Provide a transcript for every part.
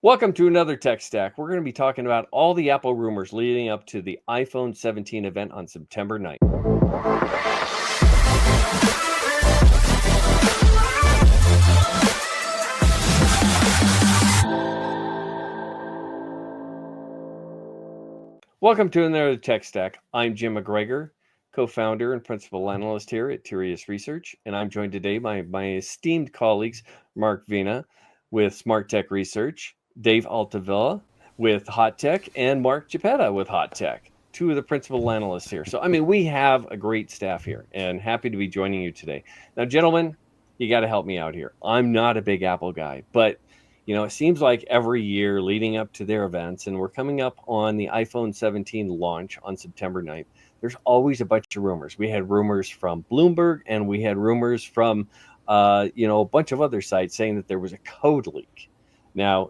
Welcome to another Tech Stack. We're going to be talking about all the Apple rumors leading up to the iPhone 17 event on September 9th. Welcome to another Tech Stack. I'm Jim McGregor, co-founder and principal analyst here at Tirius Research, and I'm joined today by my esteemed colleagues, Mark Vina with Smart Tech Research, Dave Altavilla with Hot Tech, and Mark Geppetta with Hot Tech, two of the principal analysts here. So, we have a great staff here, and happy to be joining you today. Now, gentlemen, you got to help me out here. I'm not a big Apple guy, but it seems like every year leading up to their events, and we're coming up on the iPhone 17 launch on September 9th, there's always a bunch of rumors. We had rumors from Bloomberg, and we had rumors from, a bunch of other sites saying that there was a code leak. Now,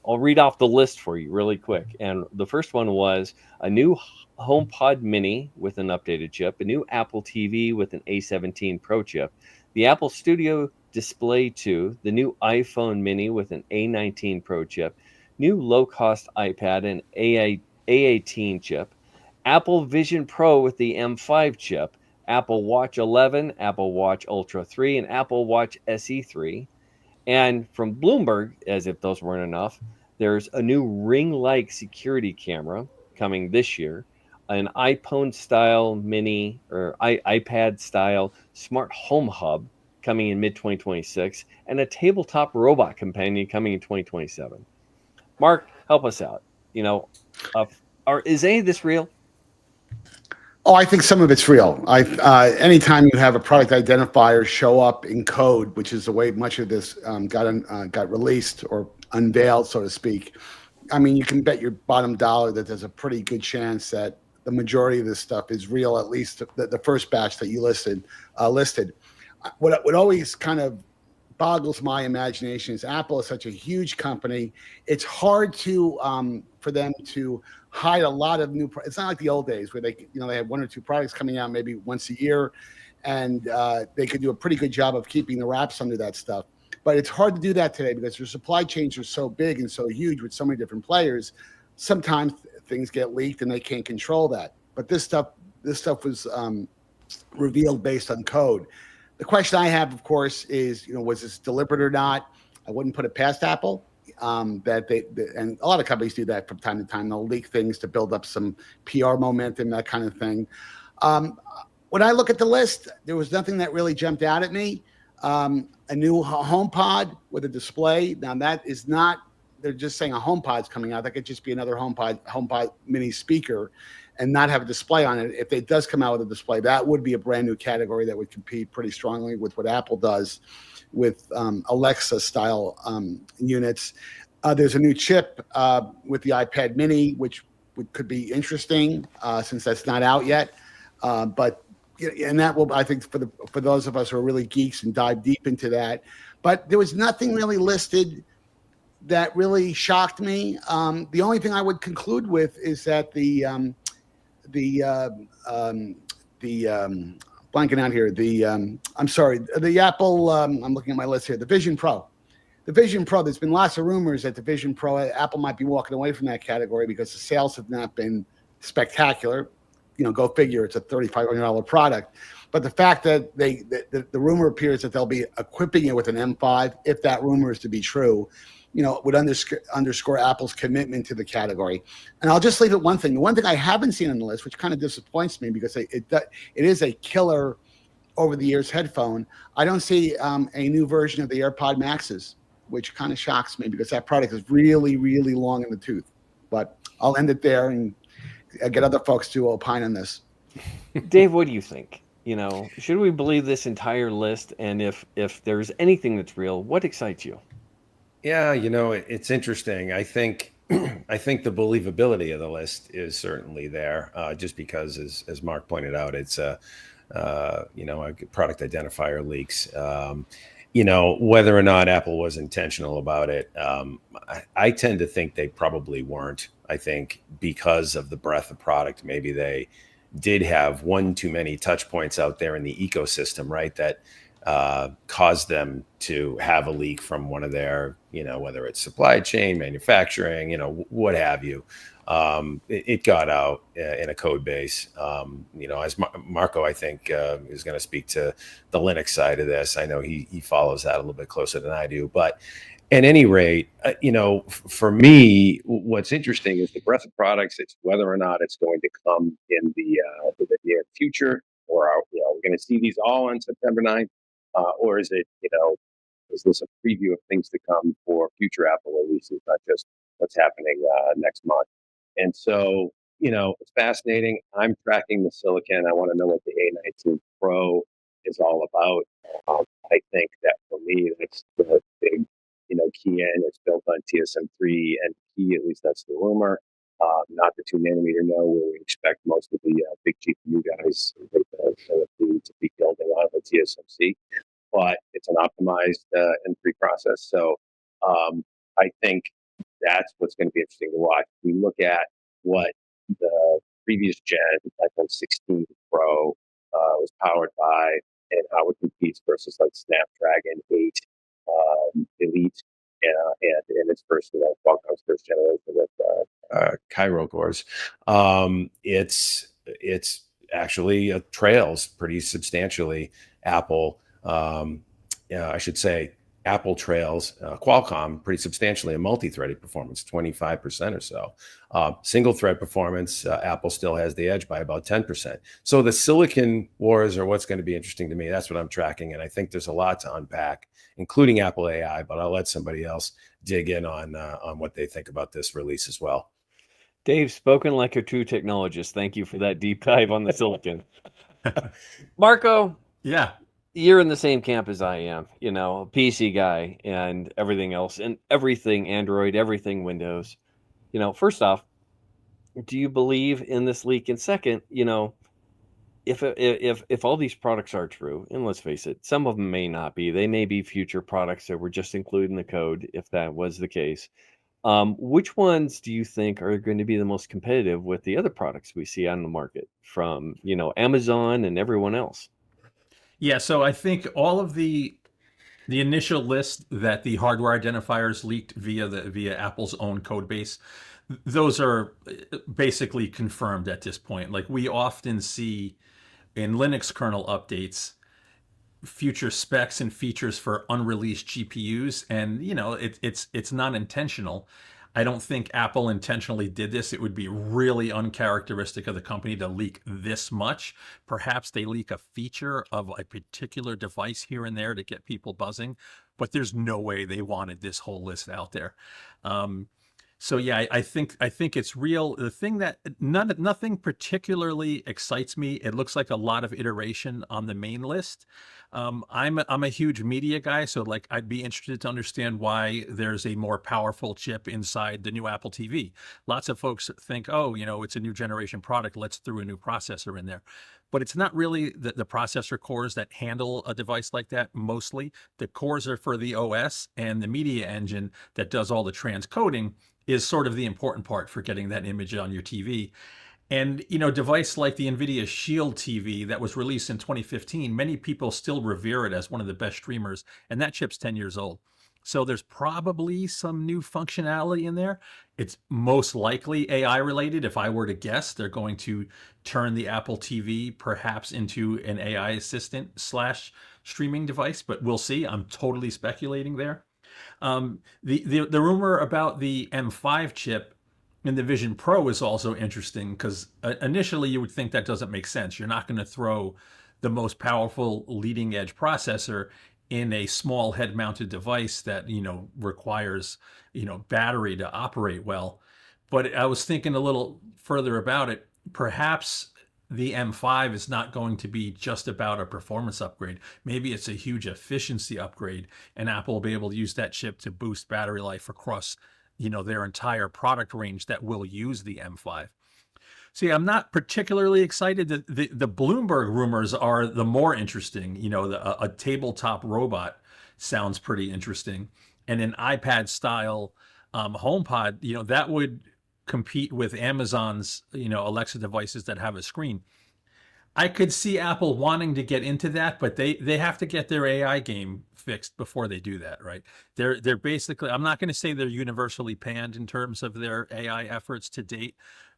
I'll read off the list for you really quick. And the first one was a new HomePod Mini with an updated chip, a new Apple TV with an A17 Pro chip, the Apple Studio Display 2, the new iPhone Mini with an A19 Pro chip, new low-cost iPad and A18 chip, Apple Vision Pro with the M5 chip, Apple Watch 11, Apple Watch Ultra 3, and Apple Watch SE 3. And from Bloomberg, as if those weren't enough, there's a new ring-like security camera coming this year, an iPhone-style mini or iPad-style smart home hub coming in mid-2026, and a tabletop robot companion coming in 2027. Mark, help us out. Is any of this real? Oh, I think some of it's real. Anytime you have a product identifier show up in code, which is the way much of this got released or unveiled, so to speak, you can bet your bottom dollar that there's a pretty good chance that the majority of this stuff is real, at least the first batch that you listed. What always kind of boggles my imagination is Apple is such a huge company. It's hard for them to hide a lot of new. It's not like the old days where they had one or two products coming out maybe once a year, and they could do a pretty good job of keeping the wraps under that stuff. But it's hard to do that today because their supply chains are so big and so huge with so many different players. Sometimes things get leaked and they can't control that. But this stuff was revealed based on code. The question I have, of course, is, was this deliberate or not? I wouldn't put it past Apple. And a lot of companies do that from time to time. They'll leak things to build up some PR momentum, that kind of thing. When I look at the list, there was nothing that really jumped out at me. A new HomePod with a display. Now that is not. They're just saying a HomePod's coming out. That could just be another HomePod mini speaker, and not have a display on it. If it does come out with a display, that would be a brand new category that would compete pretty strongly with what Apple does with Alexa-style units. There's a new chip with the iPad Mini, which could be interesting since that's not out yet. And that will, I think, for those of us who are really geeks and dive deep into that. But there was nothing really listed that really shocked me. The only thing I would conclude with is that the blanking out here. The Apple. I'm looking at my list here. The Vision Pro. The Vision Pro. There's been lots of rumors that the Vision Pro, Apple might be walking away from that category because the sales have not been spectacular. Go figure. It's a $3,500 product. But the fact that the rumor appears that they'll be equipping it with an M5, if that rumor is to be true, would underscore Apple's commitment to the category. And I'll just leave it one thing. The one thing I haven't seen on the list, which kind of disappoints me because it is a killer over-the-ears headphone, I don't see a new version of the AirPod Maxes, which kind of shocks me because that product is really, really long in the tooth. But I'll end it there and get other folks to opine on this. Dave, what do you think? Should we believe this entire list? And if there's anything that's real, what excites you? Yeah, it's interesting. I think the believability of the list is certainly there, just because, as Mark pointed out, it's a product identifier leaks. Whether or not Apple was intentional about it, I tend to think they probably weren't. I think because of the breadth of product, maybe they did have one too many touch points out there in the ecosystem, right? That caused them to have a leak from one of their, whether it's supply chain, manufacturing, what have you. It got out in a code base. As Marco, I think, is going to speak to the Linux side of this. I know he follows that a little bit closer than I do. But at any rate, for me, what's interesting is the breadth of products. It's whether or not it's going to come in the near future, or we're going to see these all on September 9th, or is it, is this a preview of things to come for future Apple releases, not just what's happening next month? And so, it's fascinating. I'm tracking the silicon. I want to know what the A19 Pro is all about. I think that for me, that's the big, key in. It's built on TSM3 and key, at least that's the rumor. Not the 2 nanometer node, where we expect most of the big GPU guys to be building on the TSMC, but it's an optimized M3 process. So I think that's what's going to be interesting to watch. We look at what the previous gen iPhone 16 Pro was powered by, and how it competes versus like Snapdragon 8 Elite and its first, Qualcomm's first generation with Cairo cores. It's actually trails pretty substantially Apple. I should say Apple trails Qualcomm pretty substantially in multi-threaded performance, 25% or so. Single thread performance, Apple still has the edge by about 10%. So the silicon wars are what's going to be interesting to me. That's what I'm tracking. And I think there's a lot to unpack, including Apple AI, but I'll let somebody else dig in on what they think about this release as well. Dave, spoken like a true technologist. Thank you for that deep dive on the silicon. Marco, Yeah. you're in the same camp as I am, a PC guy and everything else, and everything Android, everything Windows. First off, do you believe in this leak? And second, if all these products are true, and let's face it, some of them may not be. They may be future products that were just included in the code, if that was the case. Which ones do you think are going to be the most competitive with the other products we see on the market from, Amazon and everyone else? Yeah, so I think all of the initial list that the hardware identifiers leaked via Apple's own code base, those are basically confirmed at this point. Like, we often see in Linux kernel updates future specs and features for unreleased GPUs, and it's not intentional. I don't think Apple intentionally did this. It would be really uncharacteristic of the company to leak this much. Perhaps they leak a feature of a particular device here and there to get people buzzing, but there's no way they wanted this whole list out there. So yeah, I think it's real. The thing that nothing particularly excites me. It looks like a lot of iteration on the main list. I'm a huge media guy, so like I'd be interested to understand why there's a more powerful chip inside the new Apple TV. Lots of folks think, oh, it's a new generation product. Let's throw a new processor in there. But it's not really the processor cores that handle a device like that. Mostly the cores are for the OS, and the media engine that does all the transcoding is sort of the important part for getting that image on your TV. And, device like the NVIDIA Shield TV that was released in 2015, many people still revere it as one of the best streamers, and that chip's 10 years old. So there's probably some new functionality in there. It's most likely AI related. If I were to guess, they're going to turn the Apple TV perhaps into an AI assistant / streaming device, but we'll see. I'm totally speculating there. The rumor about the M5 chip in the Vision Pro is also interesting, because initially you would think that doesn't make sense. You're not going to throw the most powerful leading edge processor in a small head mounted device that requires battery to operate well. But I was thinking a little further about it. Perhaps the M5 is not going to be just about a performance upgrade. Maybe it's a huge efficiency upgrade, and Apple will be able to use that chip to boost battery life across their entire product range that will use the M5. See, I'm not particularly excited. The Bloomberg rumors are the more interesting. A tabletop robot sounds pretty interesting, and an iPad style HomePod. That would compete with Amazon's Alexa devices that have a screen. I could see Apple wanting to get into that, but they have to get their AI game fixed before they do that, right? They're basically, I'm not going to say they're universally panned in terms of their AI efforts to date,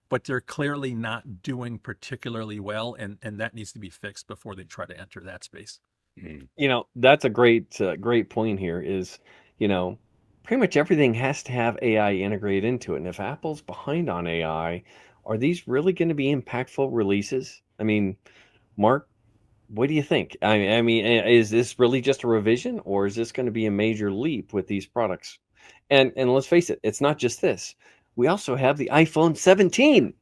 but they're clearly not doing particularly well, and that needs to be fixed before they try to enter that space. That's a great point here is, you know, pretty much everything has to have AI integrated into it. And if Apple's behind on AI, are these really going to be impactful releases? I mean, Mark, what do you think? I mean, is this really just a revision, or is this going to be a major leap with these products? And let's face it, it's not just this. We also have the iPhone 17.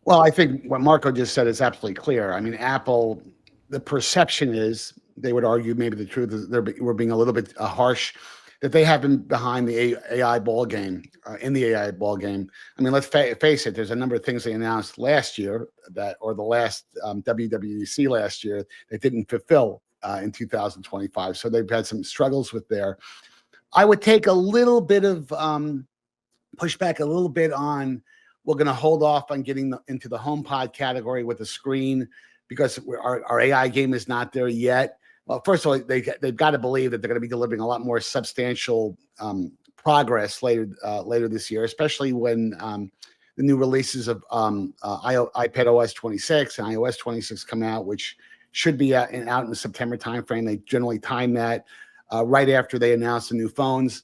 Well, I think what Marco just said is absolutely clear. I mean, Apple, the perception is, they would argue, maybe the truth is we're being a little bit harsh, that they have been behind the AI ball game, in the AI ball game. I mean, let's face it, there's a number of things they announced last year or the last WWDC last year that didn't fulfill in 2025. So they've had some struggles with there. I would take a little bit of push back a little bit on, we're going to hold off on getting into the HomePod category with the screen because our AI game is not there yet. Well, first of all, they've got to believe that they're going to be delivering a lot more substantial progress later this year, especially when the new releases of iPad OS 26 and iOS 26 come out, which should be out in the September timeframe. They generally time that right after they announce the new phones.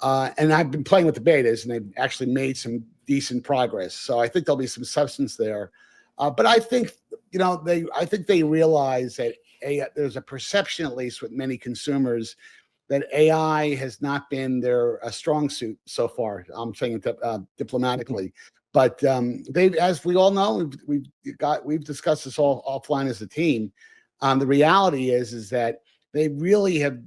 And I've been playing with the betas, and they've actually made some decent progress. So I think there'll be some substance there. But I think, I think they realize that there's a perception, at least with many consumers, that AI has not been their strong suit so far. I'm saying it diplomatically. But as we all know, we've discussed this all offline as a team. The reality is that they really have,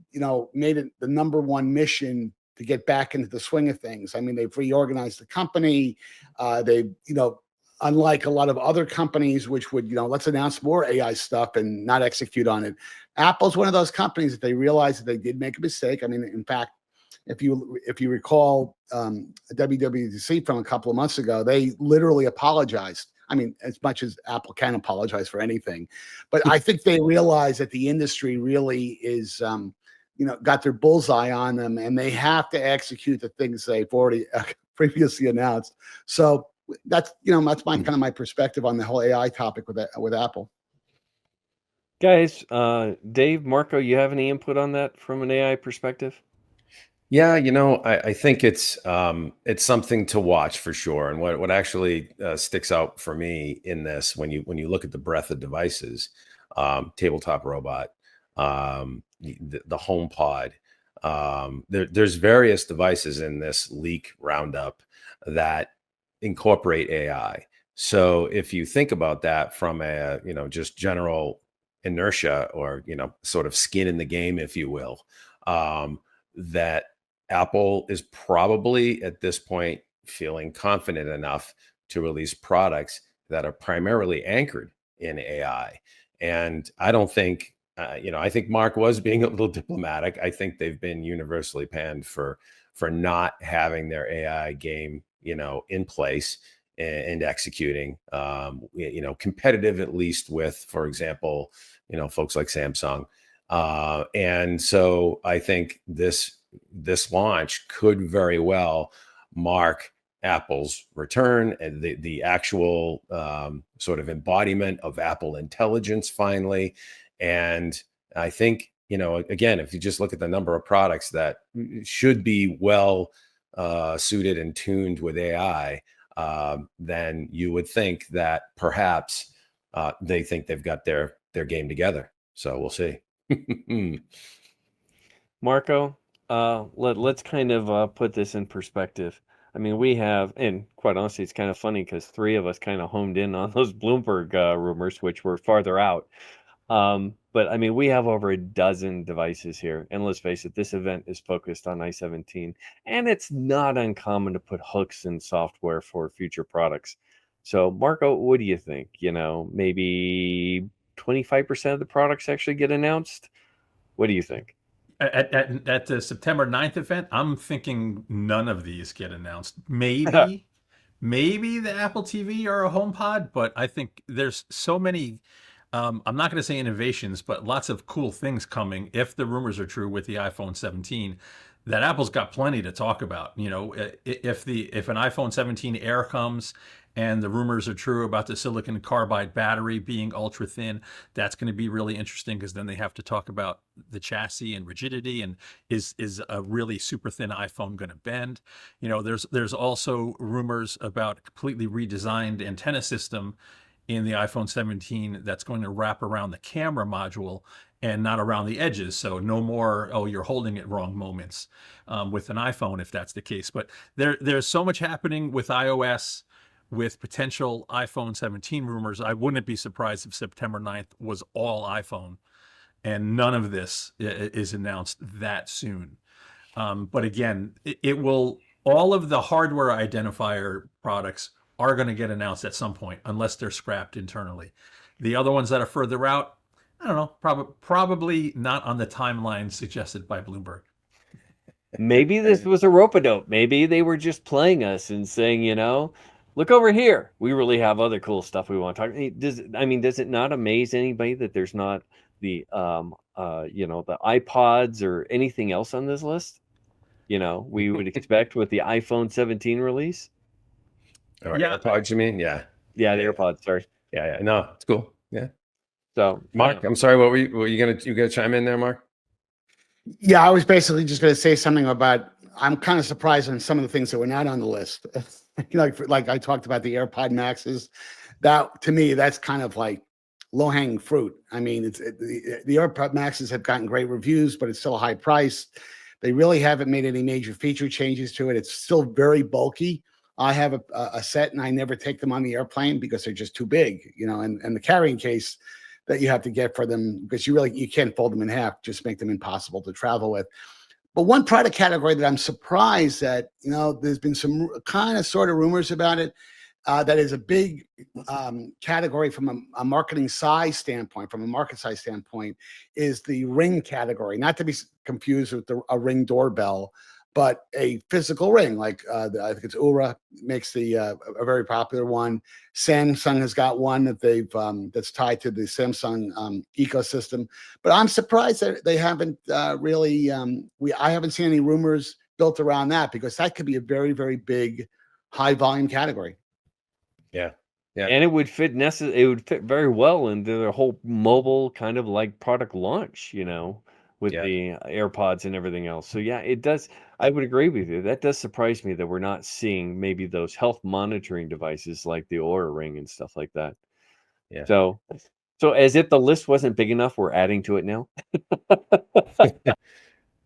made it the number one mission to get back into the swing of things. I mean, they've reorganized the company. They've, unlike a lot of other companies, which would, let's announce more AI stuff and not execute on it. Apple's one of those companies that they realized that they did make a mistake. I mean, in fact, if you recall WWDC from a couple of months ago, they literally apologized. I mean, as much as Apple can apologize for anything, but I think they realize that the industry really is, got their bullseye on them, and they have to execute the things they've already previously announced. So that's my kind of my perspective on the whole AI topic with Apple. Guys, Dave, Marco, you have any input on that from an AI perspective? Yeah, I think it's something to watch for sure. And what actually sticks out for me in this, when you look at the breadth of devices, tabletop robot, the HomePod, there's various devices in this leak roundup that incorporate AI. So if you think about that from a just general inertia, or sort of skin in the game, if you will, that Apple is probably at this point feeling confident enough to release products that are primarily anchored in AI. And I don't think, I think Mark was being a little diplomatic. I think they've been universally panned for not having their AI game, in place and executing, competitive, at least with, for example, folks like Samsung. And so I think this launch could very well mark Apple's return and the actual sort of embodiment of Apple intelligence finally. And I think, again, if you just look at the number of products that should be well suited and tuned with AI, then you would think that perhaps they think they've got their game together. So we'll see. Marco, let's kind of put this in perspective. I mean, we have, and quite honestly, it's kind of funny because three of us kind of homed in on those Bloomberg rumors, which were farther out. But I mean, we have over a dozen devices here, and let's face it, this event is focused on i17, and it's not uncommon to put hooks in software for future products. So, Marco, what do you think? Maybe 25% of the products actually get announced. What do you think? At the September 9th event, I'm thinking none of these get announced. Maybe maybe the Apple TV or a HomePod, but I think there's so many. I'm not going to say innovations, but lots of cool things coming. If the rumors are true with the iPhone 17, that Apple's got plenty to talk about. You know, if an iPhone 17 Air comes and the rumors are true about the silicon carbide battery being ultra thin, that's going to be really interesting because then they have to talk about the chassis and rigidity, and is a really super thin iPhone going to bend? You know, there's also rumors about a completely redesigned antenna system in the iPhone 17 that's going to wrap around the camera module and not around the edges. So no more, oh, you're holding it wrong moments with an iPhone if that's the case. But there's so much happening with iOS, with potential iPhone 17 rumors. I wouldn't be surprised if September 9th was all iPhone and none of this is announced that soon. But again, it will, all of the hardware identifier products are going to get announced at some point, unless they're scrapped internally. The other ones that are further out, I don't know, probably not on the timeline suggested by Bloomberg. Maybe this was a rope-a-dope. Maybe they were just playing us and saying, you know, look over here. We really have other cool stuff we want to talk. Does it not amaze anybody that there's not the the iPods or anything else on this list? You know, we would expect with the iPhone 17 release. Or Yeah. AirPods, you mean? Yeah. Yeah, the AirPods. Sorry. Yeah. No, it's cool. Yeah. So, Mark, I'm sorry. What were you gonna chime in there, Mark? Yeah, I was basically just going to say something about. I'm kind of surprised on some of the things that were not on the list. like I talked about the AirPod Maxes. That to me, that's kind of like low hanging fruit. I mean, the AirPod Maxes have gotten great reviews, but it's still a high price. They really haven't made any major feature changes to it. It's still very bulky. I have a set, and I never take them on the airplane because they're just too big, you know. And the carrying case that you have to get for them, because you can't fold them in half, just make them impossible to travel with. But one product category that I'm surprised that, you know, there's been some kind of sort of rumors about it, that is a big category from a marketing size standpoint, from a market size standpoint, is the Ring category. Not to be confused with a Ring doorbell, but a physical ring. Like I think it's Oura makes a very popular one. Samsung has got one that that's tied to the Samsung ecosystem. But I'm surprised that they haven't really. I haven't seen any rumors built around that, because that could be a very, very big, high volume category. Yeah. Yeah. And it would fit very well into their whole mobile kind of like product launch, you know, with the AirPods and everything else. So yeah, it does. I would agree with you. That does surprise me that we're not seeing maybe those health monitoring devices like the Oura Ring and stuff like that. Yeah. So as if the list wasn't big enough, we're adding to it now.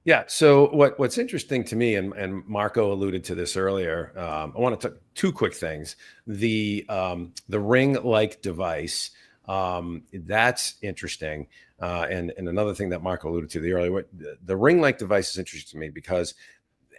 Yeah. So what's interesting to me, and Marco alluded to this earlier, I want to talk two quick things. The ring-like device, that's interesting. And another thing that Marco alluded to earlier, the ring-like device is interesting to me because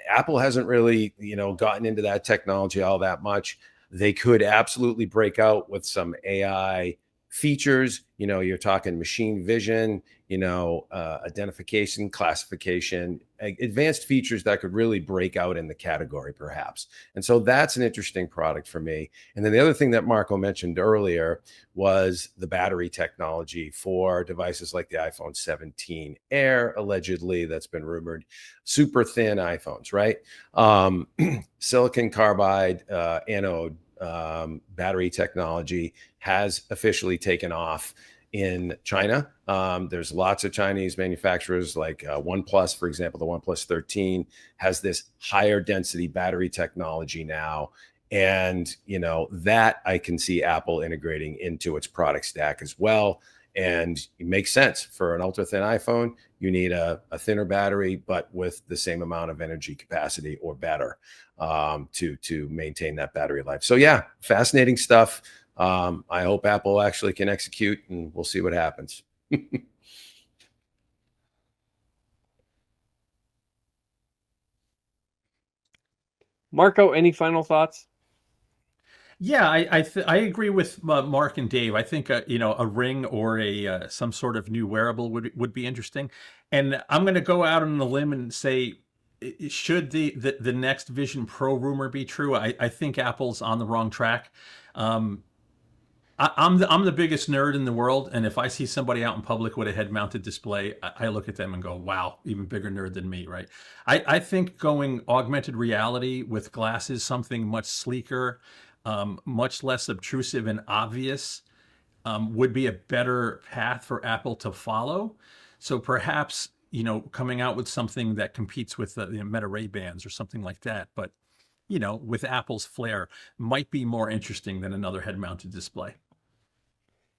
Apple hasn't really, gotten into that technology all that much. They could absolutely break out with some AI features. You're talking machine vision, identification, classification, advanced features that could really break out in the category, perhaps. And so that's an interesting product for me. And then the other thing that Marco mentioned earlier was the battery technology for devices like the iPhone 17 Air, allegedly, that's been rumored, super thin iPhones, right? Silicon carbide anode battery technology has officially taken off in China. There's lots of Chinese manufacturers like OnePlus, for example. The OnePlus 13 has this higher density battery technology now. And, that I can see Apple integrating into its product stack as well. And it makes sense for an ultra thin iPhone. You need a thinner battery, but with the same amount of energy capacity or better to maintain that battery life. So yeah, fascinating stuff. I hope Apple actually can execute, and we'll see what happens. Marco, any final thoughts? Yeah, I agree with Mark and Dave. I think a ring or a some sort of new wearable would be interesting. And I'm going to go out on a limb and say should the next Vision Pro rumor be true, I think Apple's on the wrong track. I'm the biggest nerd in the world, and if I see somebody out in public with a head-mounted display, I look at them and go, "Wow, even bigger nerd than me." Right? I think going augmented reality with glasses, something much sleeker, much less obtrusive and obvious, would be a better path for Apple to follow. So perhaps, coming out with something that competes with the Meta Ray Bans or something like that, but with Apple's flair, might be more interesting than another head-mounted display.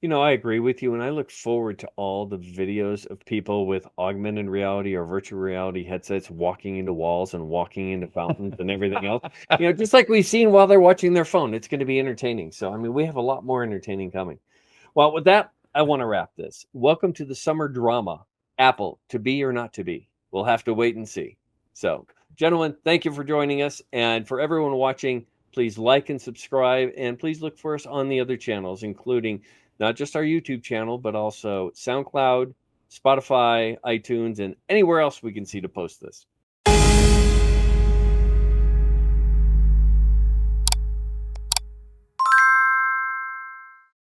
I agree with you, and I look forward to all the videos of people with augmented reality or virtual reality headsets walking into walls and walking into fountains and everything else. Just like we've seen while they're watching their phone. It's going to be entertaining. So, we have a lot more entertaining coming. Well, with that, I want to wrap this. Welcome to the summer drama. Apple, to be or not to be? We'll have to wait and see. So, gentlemen, thank you for joining us. And for everyone watching, please like and subscribe. And please look for us on the other channels, including not just our YouTube channel, but also SoundCloud, Spotify, iTunes, and anywhere else we can see to post this.